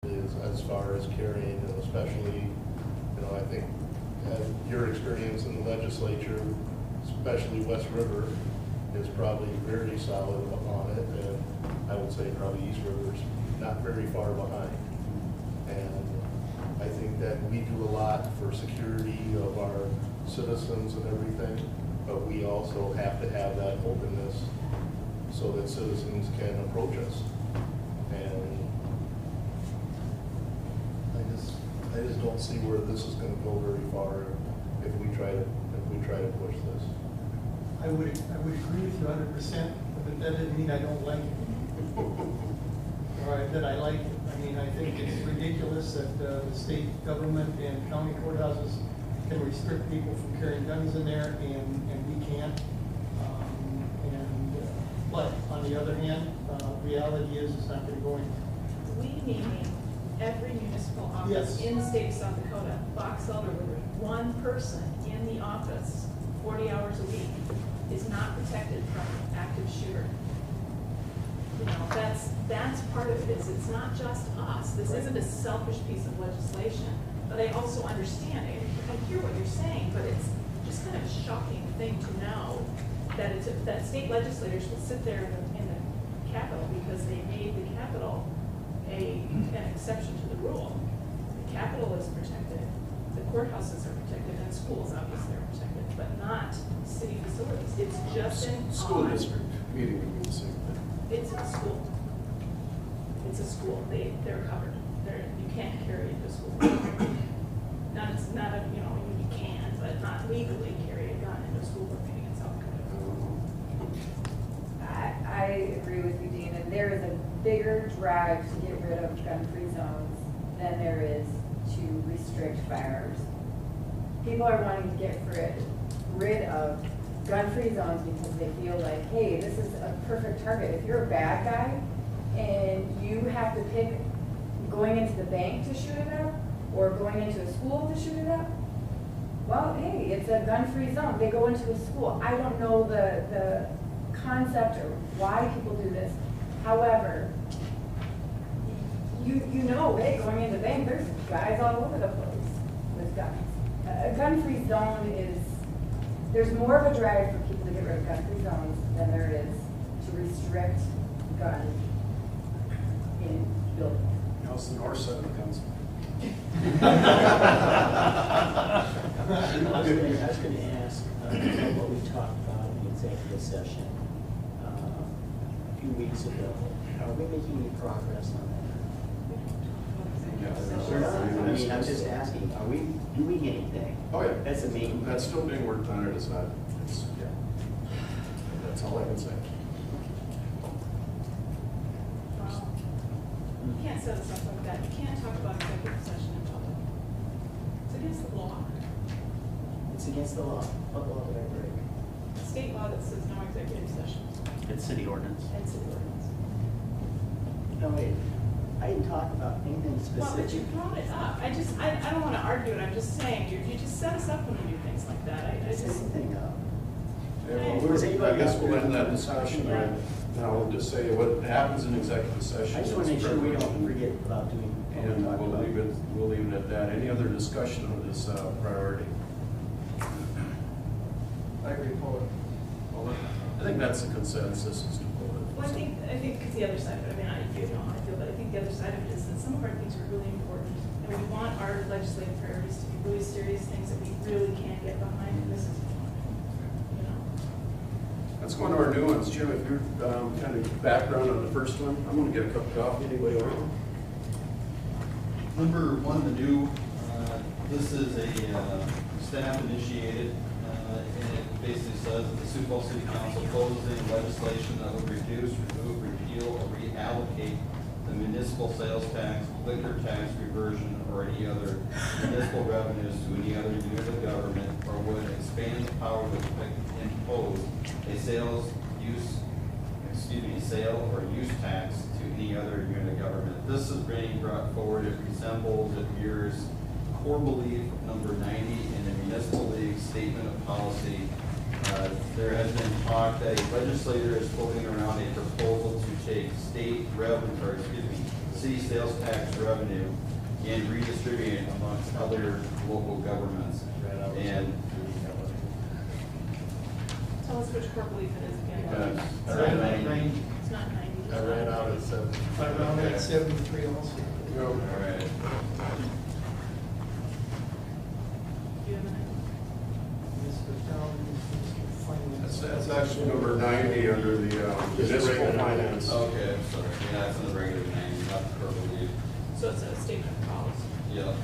is as far as carrying, and especially, you know, I think your experience in the legislature, especially West River, is probably very solid upon it, and I would say probably East River's not very far behind. And I think that we do a lot for security of our citizens and everything, but we also have to have that openness so that citizens can approach us. And I just don't see where this is going to go very far if we try to push this. I would agree with you 100%, but that doesn't mean I don't like it. Or that I like it. I mean, I think it's ridiculous that the state government and county courthouses can restrict people from carrying guns in there, and we can't. But on the other hand, reality is it's not going to go anywhere. We meaning every municipal office in the state of South Dakota, Box Elder, where there's one person in the office 40 hours a week is not protected from active shooter. You know, that's part of it. It's not just us. This isn't a selfish piece of legislation, but I also understand it. I hear what you're saying, but it's just kind of a shocking thing to know that that state legislators will sit there in the Capitol because they made the Capitol an exception to the rule. The Capitol is protected, the courthouses are protected, and schools obviously are protected, but not city facilities. It's just an school district meeting would be the same thing. It's a school. It's a school. They're covered. You can't carry into a school. Not a, you know, you can, but not legally carry a gun into a school board meeting in South Dakota. I agree with you, Dean, and there is a bigger drive to get rid of gun-free zones than there is to restrict firearms. People are wanting to get rid of gun-free zones because they feel like, hey, this is a perfect target. If you're a bad guy and you have to pick going into the bank to shoot it up or going into a school to shoot it up, well, hey, it's a gun-free zone. They go into a school. I don't know the concept or why people do this. However, you know, hey, going into the bank, there's guys all over the place with guns. A gun-free zone is, there's more of a drive for people to get rid of gun-free zones than there is to restrict guns in buildings. How's the north side of the council? I was going to ask about what we talked about in the executive session a few weeks ago. Are we making any progress on that? I mean, I'm just asking, are we doing anything? Oh yeah, That's the main. That's still being worked on. It's not. Yeah. That's all I can say. Well, you can't set us up like that. You can't talk about executive session in public. It's against the law. It's against the law. What law did I break? State law that says no executive session. It's city ordinance. And city ordinance. No, wait. I didn't talk about anything Well, but you specific. brought it up. I don't want to argue it. I'm just saying, you just set us up when we do things like that. I just. Anything up. Yeah, well, I guess we'll end that discussion right now. We'll just say what happens in executive session. I just want to make sure we don't forget about doing what we And talked we'll about. leave it at that. Any other discussion of this priority? I agree, Paul. I think that's the consensus is to pull it. Well, I think because the other side of it, I mean, I feel how I feel, but I think the other side of it is that some of our things are really important, and we want our legislative priorities to be really serious things that we really can't get behind, and this is one, you know. Let's go into our new ones. Jim, if you're kind of background on the first one, I'm going to get a cup of coffee. Anybody want? Number one, the new, this is a staff initiated, and it basically says that the Sioux Falls City Council proposes legislation that would reduce, remove, repeal, or reallocate the municipal sales tax, liquor tax reversion, or any other municipal revenues to any other unit of government, or would expand the power to impose a sale or use tax to any other unit of government. This is being brought forward. It resembles, it mirrors core belief number 90 in the Municipal League Statement of Policy. There has been talk that a legislator is floating around a proposal to take city sales tax revenue and redistribute it amongst other local governments. And Tell us which core belief it is again. I Around ran 90. It's not 90. it's I ran not out at 7. Around at 73 also. all right. Do you have an Mr. Town, Mr. Finance. That's actually number 90 under the Just municipal regular finance. Okay, I'm sorry. Yeah, it's in the regular 90, not the purple leaf. So it's a statement of policy. Yep.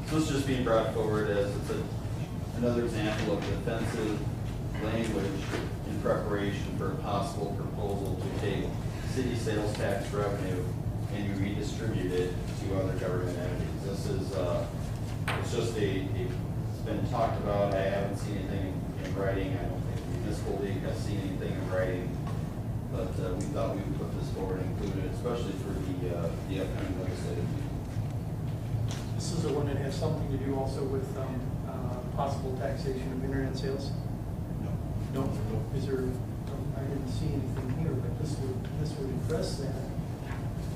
So this is just being brought forward as another example of defensive language in preparation for a possible proposal to take city sales tax revenue and you redistribute it to other government entities. This is, it's just it's been talked about. I haven't seen anything in writing. I don't think the municipal league has seen anything in writing. But we thought we would put this forward and include it, especially for the upcoming legislative meeting. This is the one that has something to do also with possible taxation of internet sales? No. Is there, I didn't see anything here, but this would address that.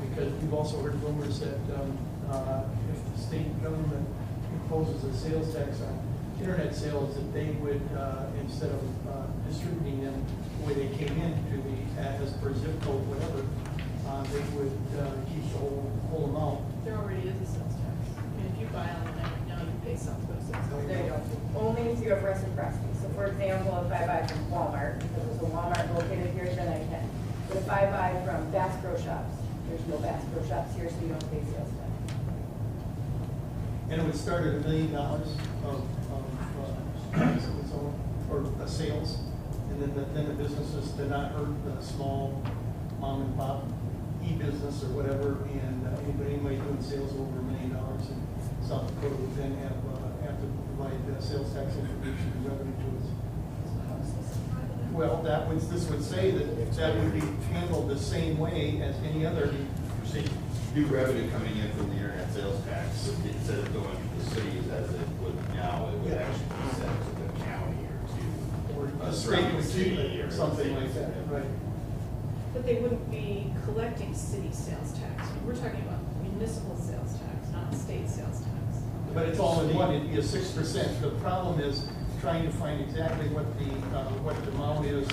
Because we've also heard rumors that if the state government imposes a sales tax on internet sales, that they would, instead of distributing them the way they came in to the, as per zip code, whatever, they would keep the whole amount. There already is a sales tax. I mean, if you buy online right now, you pay something for a sales tax. There you go. Only if you have reciprocity. So for example, if I buy from Walmart, because there's a Walmart located here, then I can. But if I buy from Bass Pro Shops, there's no Bass Pro Shops here, so you don't pay sales tax. And it would start at $1 million of sales, and then the businesses to not hurt the small mom and pop e-business or whatever, and anybody doing sales over $1 million in South Dakota would then have to provide sales tax information and revenue to us. Well, this would say that would be handled the same way as any other. New revenue coming in from the internet sales tax, instead of going to the cities as it would now, it would Yeah. actually be sent to the county or Or to the a state surrounding would keep city it, or something like city. that, right? But they wouldn't be collecting city sales tax. We're talking about municipal sales tax, not state sales tax. But it's all in one, it'd be a 6%. The problem is trying to find exactly what the amount is,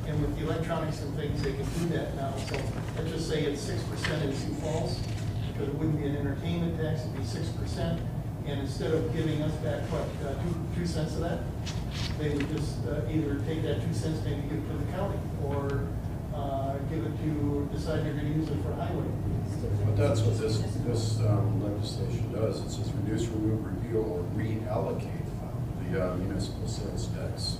and with the electronics and things, they can do that now. So let's just say it's 6% in Sioux Falls, because it wouldn't be an entertainment tax, it'd be 6%. And instead of giving us back, what, 2 cents of that, they would just either take that 2 cents, maybe give it to the county, or give it to, decide they're gonna use it for highway. But that's what this legislation does. It says reduce, remove, repeal, or reallocate the municipal sales tax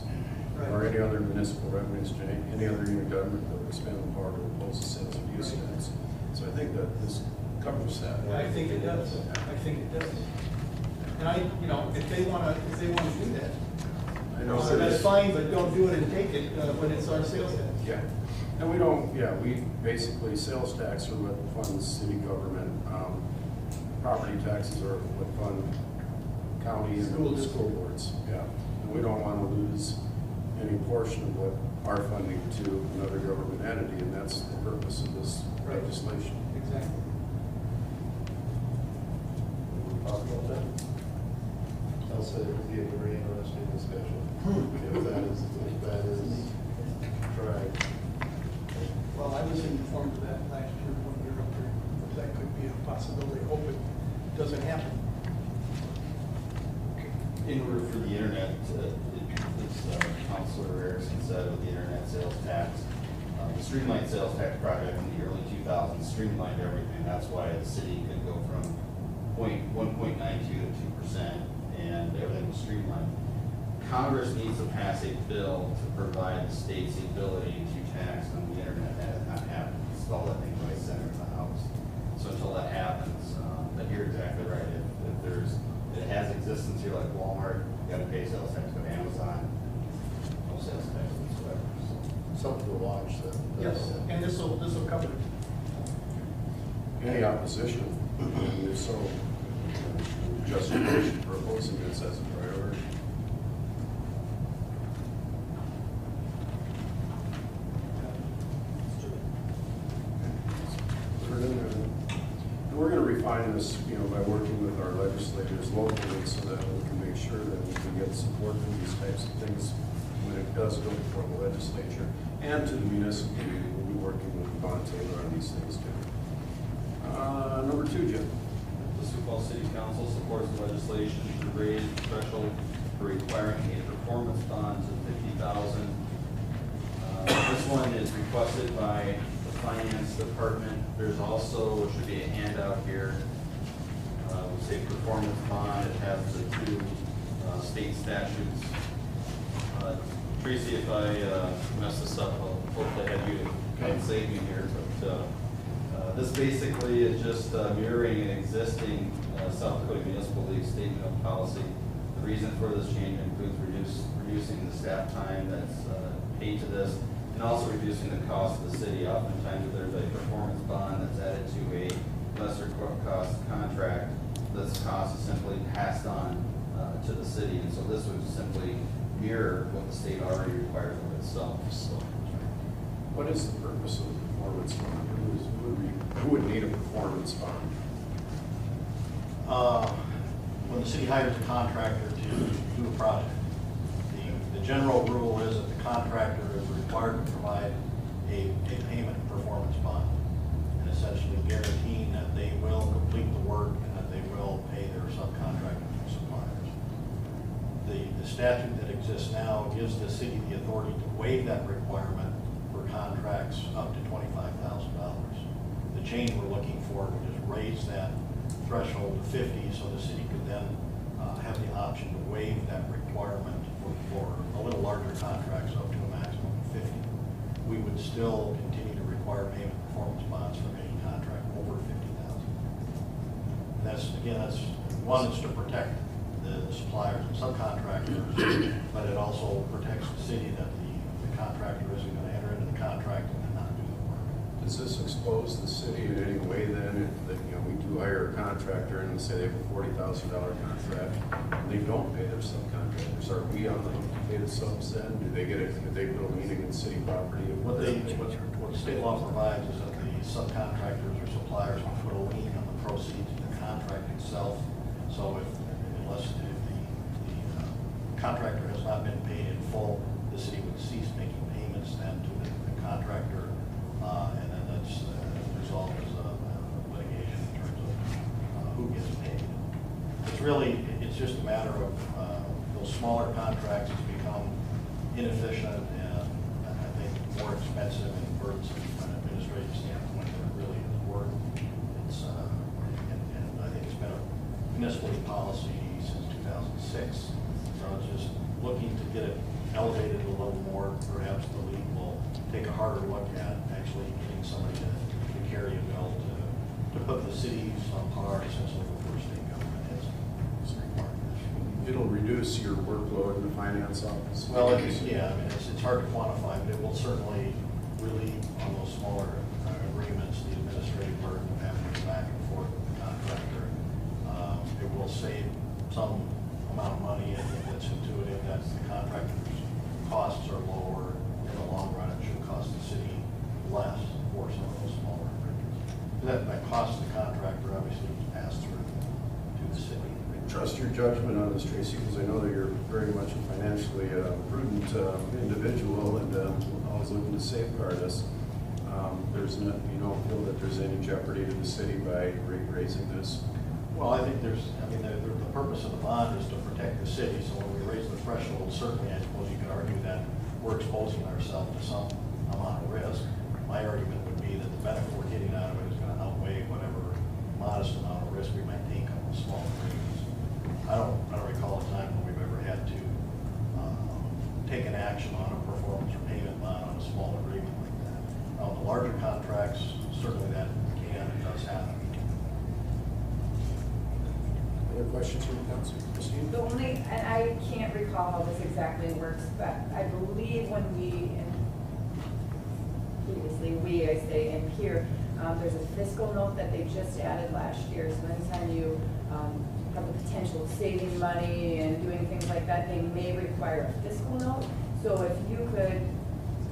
or any other municipal revenues to any other unit government that would expend the power to impose the sales or use tax. So I think that this covers that. I think it does, I think it does. And if they wanna do that, I know that's fine, but don't do it and take it when it's our sales tax. Yeah, and we basically, sales tax are what funds city government. Property taxes are what fund county and school boards. Yeah, and we don't want to lose any portion of what our funding to another government entity, and that's the purpose of this legislation. Exactly. Talk about that. I'll say it would be a very interesting discussion if that is tried. Well, I was informed of that last year when we were up there, but that could be a possibility. Hope it doesn't happen. In order for the internet, as Councilor Erickson said, with the internet sales tax, the streamlined sales tax project in the early 2000s streamlined everything. That's why the city could go from 1.92 to 2%, and everything was streamlined. Congress needs to pass a bill to provide the states the ability to tax on the internet. That has not happened. Install that thing by the center of the house. So until that happens, but you're exactly right. If it has existence here like Walmart, you got to pay sales tax. Go to Amazon, no sales tax whatsoever. So. Something to watch then. Yes, and this will cover it. Any opposition? And if so, justification for opposing this as a priority. refine this, you know, by working with our legislators locally so that we can make sure that we can get support for these types of things when it does go before the legislature. And to the municipality, we'll be working with Von Taylor on these things too. Number 2, Jim. The Sioux Falls City Council supports the legislation to raise the threshold for requiring a performance bond to $50,000. This one is requested by the Finance Department. There's also, should be a handout here, we say performance bond. It has the 2 state statutes. Tracy, if I mess this up, I'll hopefully have you come and save me here. But this basically is just mirroring an existing South Dakota Municipal League statement of policy. The reason for this change includes reducing the staff time that's paid to this, and also reducing the cost of the city. Oftentimes, if there's a performance bond that's added to a lesser cost contract, this cost is simply passed on to the city, and so this would simply mirror what the state already requires of itself. So, What is the purpose of the performance bond? Who would need a performance bond? When the city hires a contractor to do a project, the general rule is that the contractor is required to provide a payment performance bond, and essentially guaranteeing that they will complete the work and that they will pay their subcontractors and suppliers. The statute that exists now gives the city the authority to waive that requirement for contracts up to $25,000. The change we're looking for would just raise that threshold to 50, so the city could then have the option to waive that requirement for a little larger contracts up to a maximum of 50. We would still continue to require payment performance bonds for any contract over 50,000. That's one is to protect the suppliers and subcontractors, but it also protects the city that the contractor isn't going to enter into the contract and then not do the work. Does this expose the city in any way then, if we do hire a contractor and say they have a $40,000 contract, and they don't pay their subcontractors, are we on the hook to pay the subs then? Do they put a lien against city property? What the state law provides is that the subcontractors or suppliers can put a lien on the proceeds of the contract itself. So unless the contractor has not been paid in full, the city would cease making payments then to the contractor, and then that's resolved as a litigation in terms of who gets paid. It's just a matter of those smaller contracts has become inefficient and I think more expensive and burdensome from an administrative standpoint than it really is worth. And I think it's been a municipal policy since 2006. So it's just looking to get it elevated a little more. Perhaps the league will take a harder look at actually getting somebody to carry a bill to put the cities on par essentially with where state government is required. It'll reduce your workload in the finance office? Well, it's hard to quantify, but it will certainly relieve on those smaller agreements, the administrative burden of having to go back and forth with the contractor. It will save some amount of money. I think that's intuitive, that the contractor's costs are lower. In the long run, it should cost the city less for some of those smaller agreements. That cost the contractor obviously is passed through to the city. Trust your judgment on this, Tracy, because I know that you're very much a financially prudent individual and always looking to safeguard us. You don't feel that there's any jeopardy to the city by raising this? Well, I think the purpose of the bond is to protect the city, so when we raise the threshold, certainly I suppose you could argue that we're exposing ourselves to some amount of risk. My argument would be that the benefit we're getting out of it is going to outweigh whatever modest amount of risk we might take on the small agreements. I don't recall a time when we've ever had to take an action on a performance or payment bond on a small agreement like that. On the larger contracts, certainly that can and does happen. Other questions from the council? Christine? The only, and I can't recall how this exactly works, but I believe when previously I say in here, there's a fiscal note that they just added last year. So anytime you have the potential of saving money and doing things like that, they may require a fiscal note. So if you could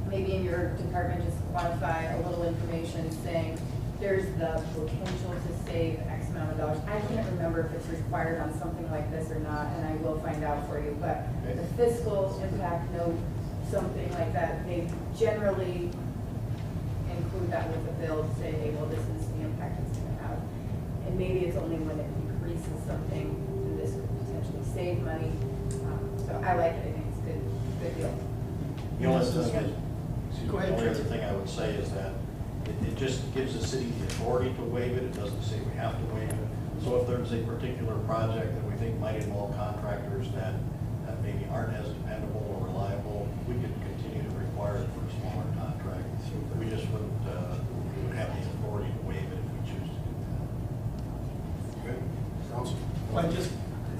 maybe in your department just quantify a little information saying there's the potential to save X amount of dollars. I can't remember if it's required on something like this or not, and I will find out for you, but the fiscal impact note, something like that, they generally include that with the bill to say, hey, well, this is the impact it's gonna have. And maybe it's only when it decreases something, that this could potentially save money. So I like it, I think it's a good deal. The only other thing I would say is that it just gives the city the authority to waive it. It doesn't say we have to waive it. So if there's a particular project that we think might involve contractors that maybe aren't as dependable or reliable, we could continue to require it for a smaller contract. We just wouldn't, we would have the authority to waive it if we choose to do that. Good. Council? Well, just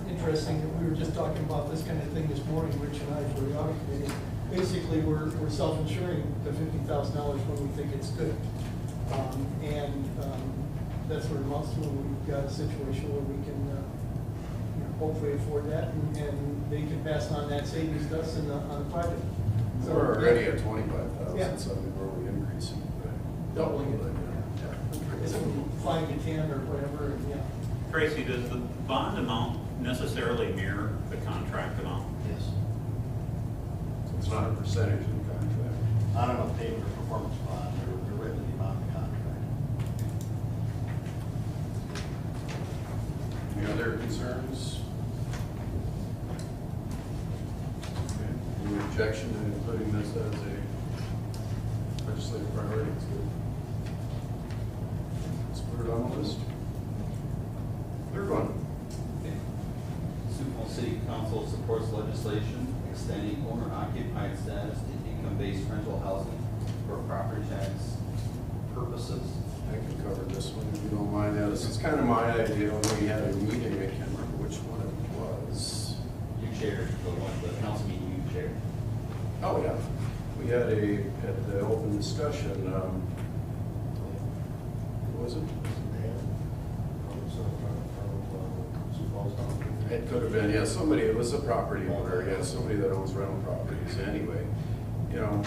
interesting that we were just talking about this kind of thing this morning, Rich and I, for the audit committee. Basically, we're self-insuring the $50,000 when we think it's good. That's what it amounts to when we've got a situation where we can hopefully afford that, and they can pass on that savings to us on the project. So We're already at 25,000, Yeah. so we're only increasing. Doubling it. Yeah. It's from 5 to 10 or whatever, and yeah. Tracy, does the bond amount necessarily mirror the contract amount? Yes. So it's not a percentage of the contract. Not on a payment or performance bond, they're written in the amount of the contract. Any other concerns? Okay. Any objection to including this as a legislative priority? It's good. Let's put it on the list. Third one. Sioux Falls City Council supports legislation extending owner-occupied status to income-based rental housing for property tax purposes. I can cover this one if you don't mind. This is kind of my idea when we had a meeting. I can't remember which one it was. You chaired the council meeting you chaired. Oh, yeah. We had at the open discussion, what was it? It could have been, yeah, somebody, it was a property owner, yeah, somebody that owns rental properties. Anyway, you know,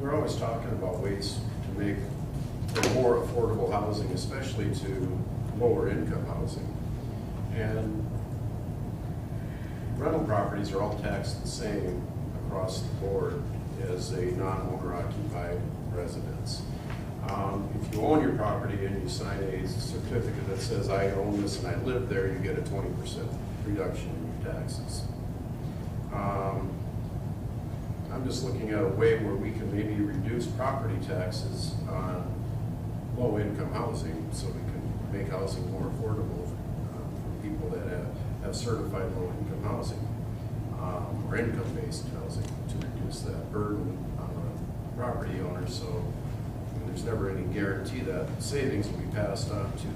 we're always talking about ways to make for more affordable housing, especially to lower income housing. And rental properties are all taxed the same across the board as a non-owner occupied residence. If you own your property and you sign a certificate that says I own this and I live there, you get a 20% reduction in your taxes. I'm just looking at a way where we can maybe reduce property taxes on low-income housing so we can make housing more affordable for people that have certified low-income housing or income-based housing to reduce that burden on the property owner. So there's never any guarantee that savings will be passed on to the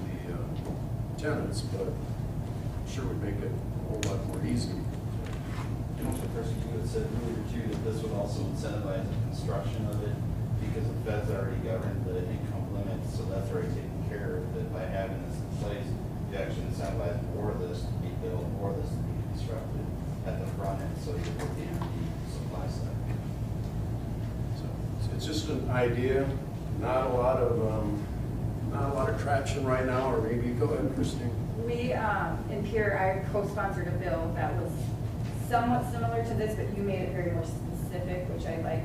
tenants, but I'm sure would make it a whole lot more easy. Councilor Karsky, you had said earlier too that this would also incentivize the construction of it because the Fed's already governed the income limits, so that's already taken care of. That by having this in place, you actually incentivize more of this to be built, more of this to be constructed at the front end, so you're working on the supply side. So it's just an idea, not a lot of traction right now, or maybe go ahead, Christine. We, in Pierre, I co-sponsored a bill that was somewhat similar to this, but you made it very more specific, which I like.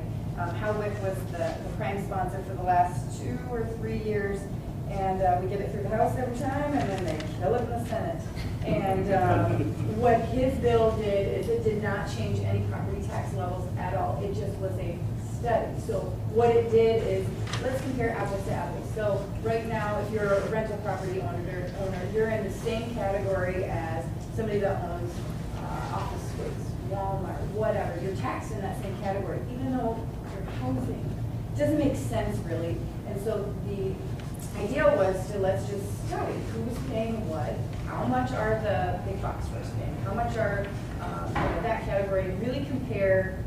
Howick was the prime sponsor for the last 2 or 3 years, and we get it through the House every time, and then they kill it in the Senate. And what his bill did is it did not change any property tax levels at all. It just was a study. So what it did is, let's compare apples to apples. So right now, if you're a rental property owner, you're in the same category as somebody that owns office space, Walmart, whatever. You're taxed in that same category, even though you're housing. It doesn't make sense, really. And so the idea was to let's just study who's paying what, how much are the big box stores paying, how much are that category, and really compare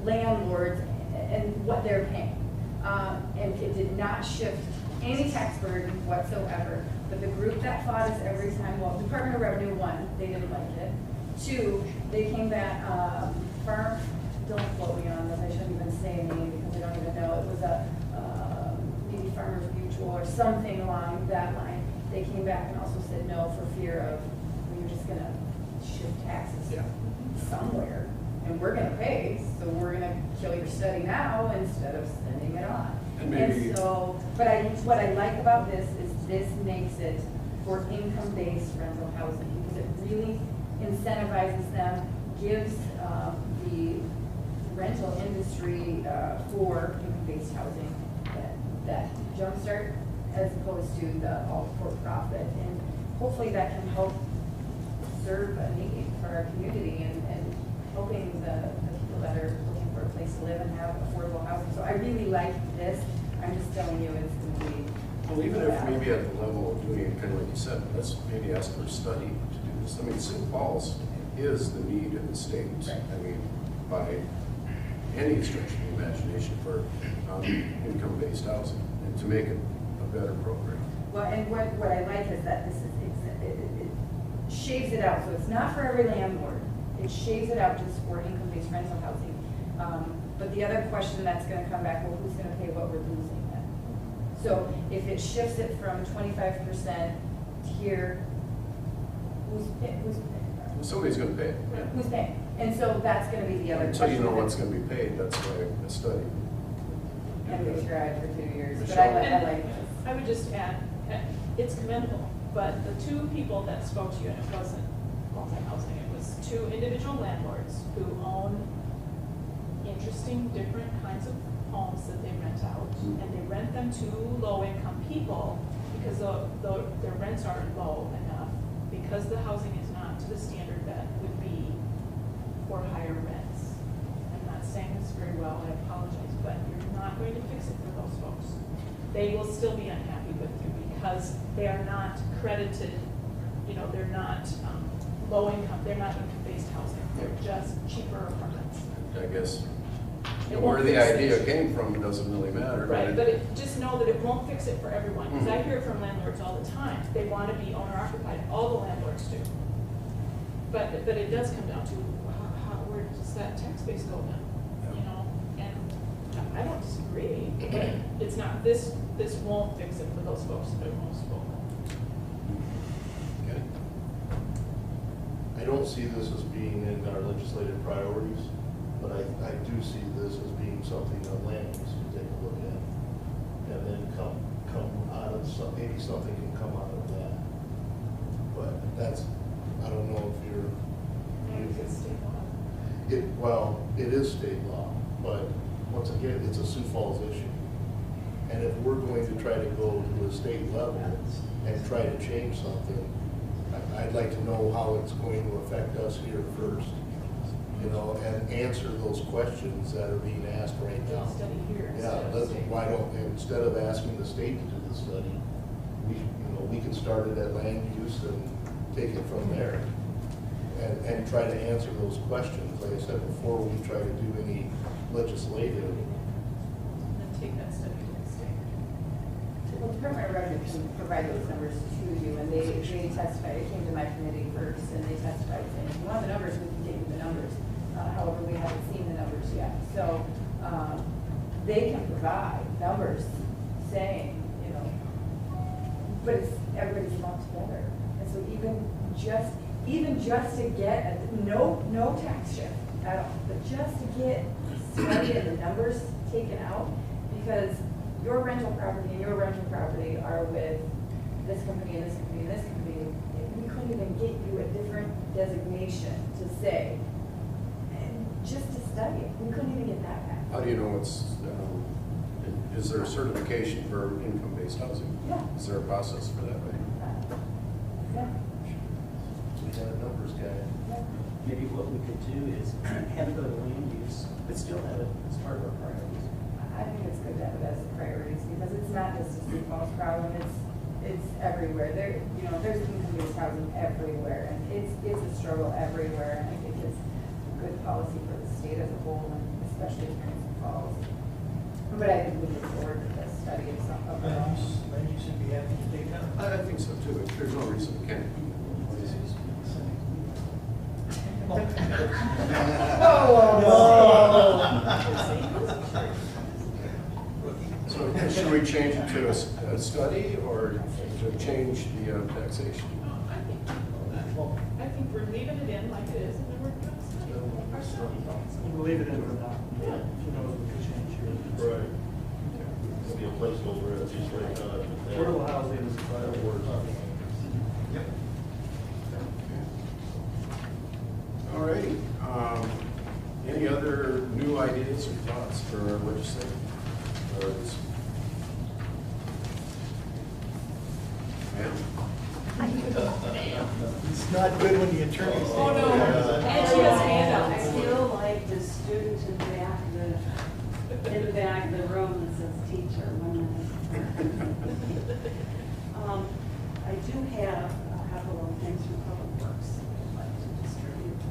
landlords and what they're paying. And it did not shift any tax burden whatsoever. But the group that fought us every time, well, Department of Revenue, 1, they didn't like it. 2, they came back, don't quote me on this, I shouldn't even say a name because I don't even know. It was a maybe something along that line. They came back and also said no for fear of, well, you're just gonna shift taxes Yeah. somewhere, and we're gonna pay, so we're gonna kill your study now instead of sending it on. And maybe- And so, but what I like about this is this makes it for income-based rental housing, because it really incentivizes them, gives the rental industry for income-based housing that jumpstart, as opposed to the all for profit. And hopefully that can help serve a need for our community and helping the people that are looking for a place to live and have affordable housing. So I really like this. I'm just telling you, it's going to be. Well, even if maybe at the level of doing it, kind of like you said, let's maybe ask for a study to do this. I mean, Sioux Falls is the need in the state. Right. I mean, by any stretch of the imagination for income-based housing, and to make it a better program. Well, and what I like is that this is, it shaves it out, so it's not for every landlord. It shaves it out just for income-based rental housing. But the other question that's gonna come back, well, who's gonna pay what we're losing then? So if it shifts it from 25% here, who's paying? Well, somebody's going to pay it. Yeah. Who's paying? And so that's gonna be the other Until question. you know what's going to be paid, that's why a study. And we tried for 2 years, but Michelle? I like this. I would just add, it's commendable, but the two people that spoke to you, and it wasn't multi-housing, it was two individual landlords who own interesting, different kinds of homes that they rent out, and they rent them to low-income people because their rents aren't low enough, because the housing is not to the standard that would be for higher rents. I'm not saying this very well, I apologize, but you're not going to fix it for those folks. They will still be unhappy with you because they are not credited, they're not low income, they're not income-based housing, they're just cheaper apartments. I guess It where won't the fix idea it. came from doesn't really matter. Right, but just know that it won't fix it for everyone, because I Mhm. hear it from landlords all the time. They want to be owner occupied, all the landlords do. But it does come down to where does that tax base go then? And I don't disagree, but it's not, this won't fix it for those folks that are most vocal. Okay. I don't see this as being in our legislative priorities, but I do see this as being something that land needs to take a look at. And then come out of maybe something can come out of that. But that's, I don't know if you're. It's state law. Well, it is state law, but once again, it's a Sioux Falls issue. And if we're going to try to go to a state level and try to change something, I'd like to know how it's going to affect us here first, and answer those questions that are being asked right now. Study here Yeah, instead of state. why don't, instead of asking the state to do the study, we can start it at land use and take it from there. And try to answer those questions, like I said, before we try to do any legislative. And then take that study to the state. Well, the Department of Revenue can provide those numbers to you, and they testified, it came to my committee first, and they testified saying, if you want the numbers, we can get you the numbers. However, we haven't seen the numbers yet. So, they can provide numbers saying, but it's, everybody's lumped together. And so even just to get, no tax shift at all, but just to get started and the numbers taken out, because your rental property and your rental property are with this company and this company and this company, we couldn't even get you a different designation to say, and just to study it, we couldn't even get that back. How do you know is there a certification for income-based housing? Yeah. Is there a process for that? Yeah. We got a numbers guy. Maybe what we could do is have it go to land use, but still have it as part of our priorities. I think it's good to have it as priorities, because it's not just a Sioux Falls problem, it's everywhere. There's income-based housing everywhere, and it's a struggle everywhere, and I think it's good policy for the state as a whole, and especially here in Sioux Falls. But I think we look forward to the study of some of it. Land use should be happy to take that. I think so too. There's no reason we can't. Whoa. So should we we change it to a study or to change the taxation? I think we're leaving it in like it is, and then we're doing a study ourselves. We'll leave it in for now. Yeah. Who knows, we could change here. Right. It'll be a placeholder, at least right now. Affordable housing is a priority. Yep. All righty. Any other new ideas or thoughts for our legislature? Ma'am? It's not good when the attorney. Oh, no. And she has handouts. I feel like the student in the back of the room that says teacher. I do have a couple of things from Public Works I'd like to distribute.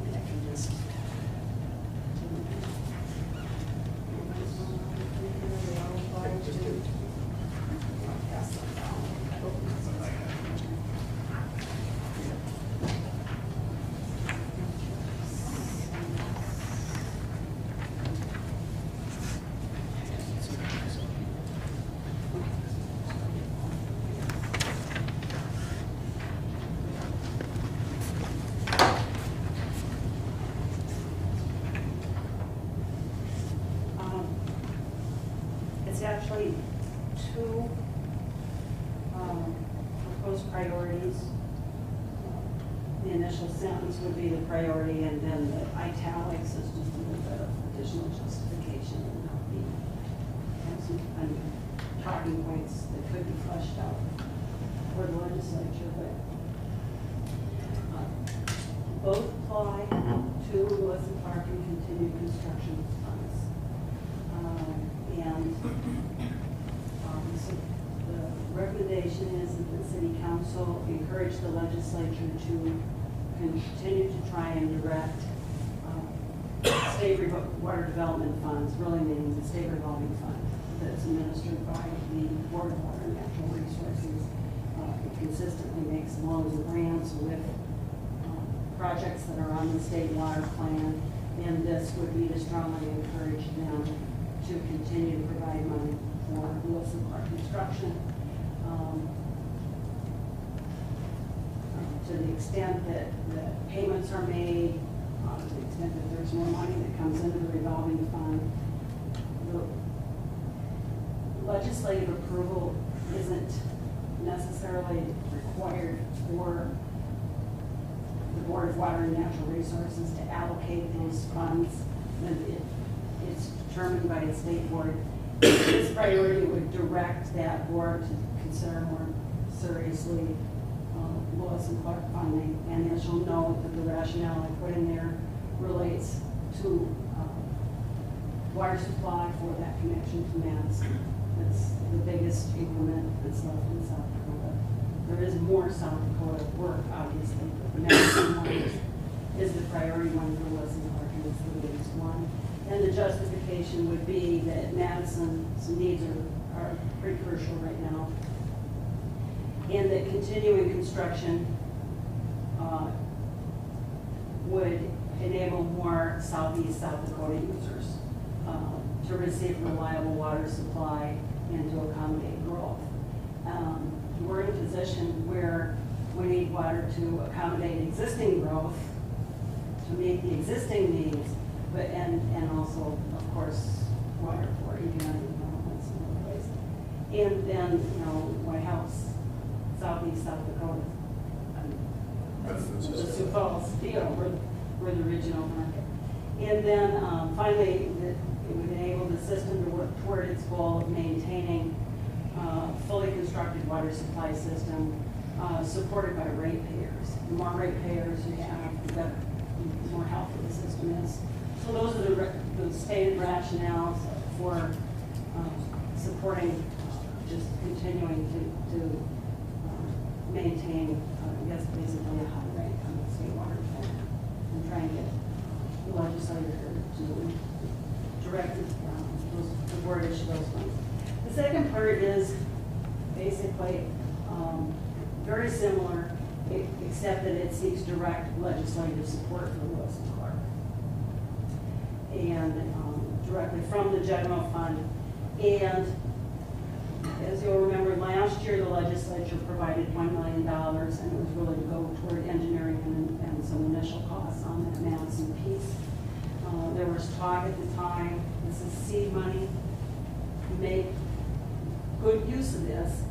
I can just. Pass them down. It's actually two proposed priorities. The initial sentence would be the priority, and then the italics is just a little bit of additional justification and help me have some talking points that could be fleshed out for the legislature, but both apply to Lewis and Clark and continued construction funds. So the recommendation is that the city council encourage the legislature to continue to try and direct state water development funds, really meaning the state revolving fund that's administered by the Board of Water and Natural Resources. It consistently makes loans and grants with projects that are on the state water plan, and this would be to strongly encourage them to continue to provide money for Lewis and Clark construction. To the extent that payments are made, to the extent that there's more money that comes into the revolving fund, the legislative approval isn't necessarily required for the Board of Water and Natural Resources to allocate those funds. It's determined by a state board. This priority would direct that board to consider more seriously Lewis and Clark funding, and as you'll note that the rationale I put in there relates to water supply for that connection to Madison. It's the biggest increment that's left in South Dakota. There is more South Dakota work, obviously, but the Madison one is the priority one for Lewis and Clark, and it's the biggest one. And the justification would be that Madison's needs are pretty crucial right now, and that continuing construction would enable more Southeast South Dakota users to receive reliable water supply and to accommodate growth. We're in a position where we need water to accommodate existing growth, to meet the existing needs, but and also, of course, water for economic development in other ways. And then, White House, Southeast South Dakota, the Sioux Falls, we're the regional market. And then finally, it would enable the system to work toward its goal of maintaining a fully constructed water supply system supported by ratepayers. The more ratepayers you have, the better, the more healthy the system is. So those are the stated rationales for supporting just continuing to maintain, I guess, basically a high rate on the state water plan and try and get the legislature to direct the board issue those funds. The second part is basically very similar, except that it seeks direct legislative support for Lewis and Clark. And direct directly from the general fund. And as you'll remember, last year the legislature provided $1 million, and it was really to go toward engineering and some initial costs on that Madison piece. There was talk at the time, this is seed money. Make good use of this